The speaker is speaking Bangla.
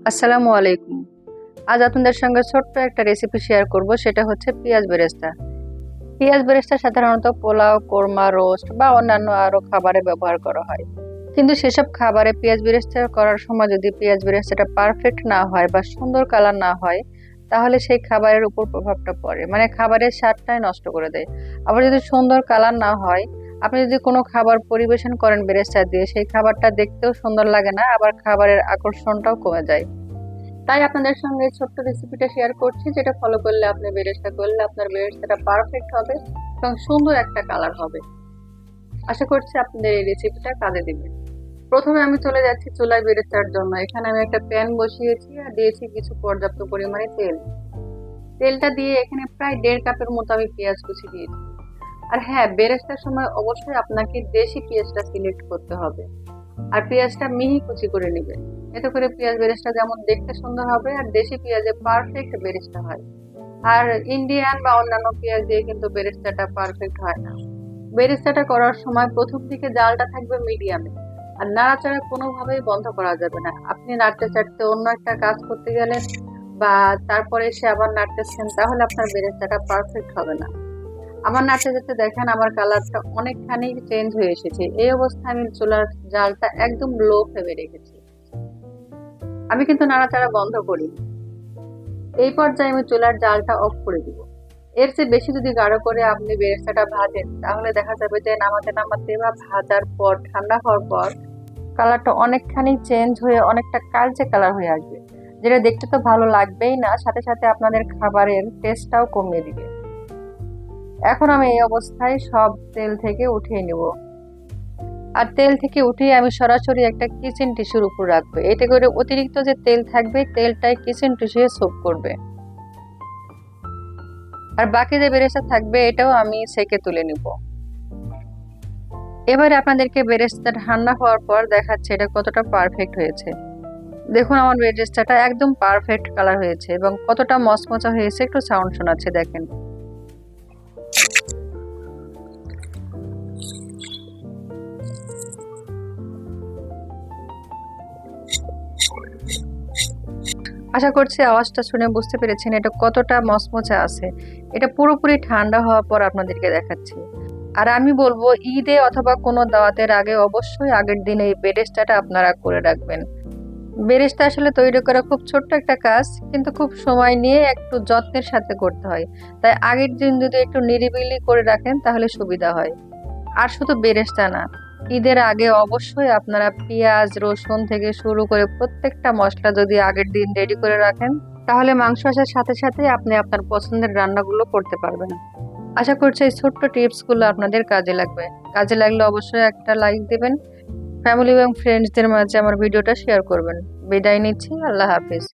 আসসালামু আলাইকুম। আজ আপনাদের সঙ্গে ছোট্ট একটা রেসিপি শেয়ার করব, সেটা হচ্ছে পেঁয়াজ বেরেস্তা। পেঁয়াজ বেরেস্তা সাধারণত পোলাও, কোরমা, রোস্ট বা অন্যান্য আরো খাবারে ব্যবহার করা হয়। কিন্তু সেসব খাবারে পেঁয়াজ বেরেস্তা করার সময় যদি পেঁয়াজ বেরেস্তাটা পারফেক্ট না হয় বা সুন্দর কালার না হয়, তাহলে সেই খাবারের উপর প্রভাবটা পড়ে, মানে খাবারের স্বাদটাই নষ্ট করে দেয়। আবার যদি সুন্দর কালার না হয়, আপনি যদি কোনো খাবার পরিবেশন করেন বেরেস্তা দিয়ে, সেই খাবারটা দেখতেও সুন্দর লাগে না, আবার খাবারের আকর্ষণটাও কমে যায়। তাই আপনাদের সঙ্গে এই ছোট্ট রেসিপিটা শেয়ার করছি, যেটা ফলো করলে আপনি বেরেস্তা করলে আপনার বেরেস্তাটা পারফেক্ট হবে এবং সুন্দর একটা কালার হবে। আশা করছি আপনাদের এই রেসিপিটা কাজে দিবে। প্রথমে আমি চলে যাচ্ছি চুলায় বেরেস্তার জন্য। এখানে আমি একটা প্যান বসিয়েছি আর দিয়েছি কিছু পর্যাপ্ত পরিমাণে তেল। তেলটা দিয়ে এখানে প্রায় 1.5 কাপের মতো আমি পেঁয়াজ কুচি দিয়েছি। আর হ্যাঁ, বেরেস্তার সময় অবশ্যই আপনাকে দেশি পেঁয়াজটা সিলেক্ট করতে হবে আর পেঁয়াজটা মিহি কুচি করে নেবেন। এতে করে পেঁয়াজ বেরেস্তা যেমন দেখতে সুন্দর হবে আর দেশি পেঁয়াজে পারফেক্ট বেরেস্তা হয়। আর ইন্ডিয়ান বা অন্যান্য পেঁয়াজ দিয়ে কিন্তু বেরেস্তাটা পারফেক্ট হয় না। বেরেস্তাটা করার সময় প্রথম দিকে জালটা থাকবে মিডিয়ামে, আর নাড়াচাড়া কোনোভাবেই বন্ধ করা যাবে না। আপনি নাড়তে চাড়তে অন্য একটা কাজ করতে গেলেন বা তারপরে এসে আবার নাড়তেছেন, তাহলে আপনার বেরেস্তাটা পারফেক্ট হবে না। আমার নাড়তে যেতে দেখেন আমার কালারটা অনেকখানি চেঞ্জ হয়ে এসেছে। এই অবস্থায় আমি চুলার জালটা একদম লো ফ্লেমে রেখেছি। আমি কিন্তু নাড়াচাড়া বন্ধ করিনি। এই পর্যায়ে আমি চুলার জালটা অফ করে দিব। এর চেয়ে বেশি যদি গাঢ় করে আপনি বেরেস্তাটা ভাজেন, তাহলে দেখা যাবে যে নামাতে নামাতে বা ভাজার পর ঠান্ডা হওয়ার পর কালারটা অনেকখানি চেঞ্জ হয়ে অনেকটা কালচে কালার হয়ে আসবে, যেটা দেখতে তো ভালো লাগবেই না, সাথে সাথে আপনাদের খাবারের টেস্টটাও কমিয়ে দিবে। এখন আমি এই অবস্থায় সব তেল থেকে উঠিয়ে নেব। আর তেল থেকে উঠিয়ে আমি সরাসরি একটা কিচেন টিস্যুর উপর রাখবো। এতে করে অতিরিক্ত যে তেল থাকবে, তেলটাই কিচেন টিস্যুয়ে সোক করবে। আর বাকি যে বেরেস্তা থাকবে, এটাও আমি সেকে তুলে নিব। এবারে আপনাদেরকে বেরেস্তা ঠান্ডা হওয়ার পর দেখাচ্ছে এটা কতটা পারফেক্ট হয়েছে। দেখুন আমার বেরেস্তাটা একদম পারফেক্ট কালার হয়েছে এবং কতটা মচমচা হয়েছে, একটু সাউন্ড শোনাচ্ছে দেখেন। আশা করছি আওয়াজটা শুনে বুঝতে পেরেছেন এটা কতটা মচমচে আছে। এটা পুরোপুরি ঠান্ডা হওয়ার পর আপনাদেরকে দেখাচ্ছি। আর আমি বলবো, ঈদে অথবা কোনো দাওয়াতের আগে অবশ্যই আগের দিন এই বেরেস্তাটা আপনারা করে রাখবেন। বেরেস্তা আসলে তৈরি করা খুব ছোট্ট একটা কাজ, কিন্তু খুব সময় নিয়ে একটু যত্নের সাথে করতে হয়। তাই আগের দিন যদি একটু নিরিবিলি করে রাখেন তাহলে সুবিধা হয়। আর শুধু বেরেস্তা না, ঈদের আগে অবশ্যই আপনারা পেঁয়াজ, রসুন থেকে শুরু করে প্রত্যেকটা মশলা যদি আগের দিন রেডি করে রাখেন, তাহলে মাংস আসার সাথে সাথে আপনি আপনার পছন্দের রান্নাগুলো করতে পারবেন। আশা করছি এই ছোট্ট টিপসগুলো আপনাদের কাজে লাগবে। কাজে লাগলে অবশ্যই একটা লাইক দিবেন, ফ্যামিলি এবং ফ্রেন্ডসদের মাঝে আমার ভিডিওটা শেয়ার করবেন। বিদায় নিচ্ছি, আল্লাহ হাফিজ।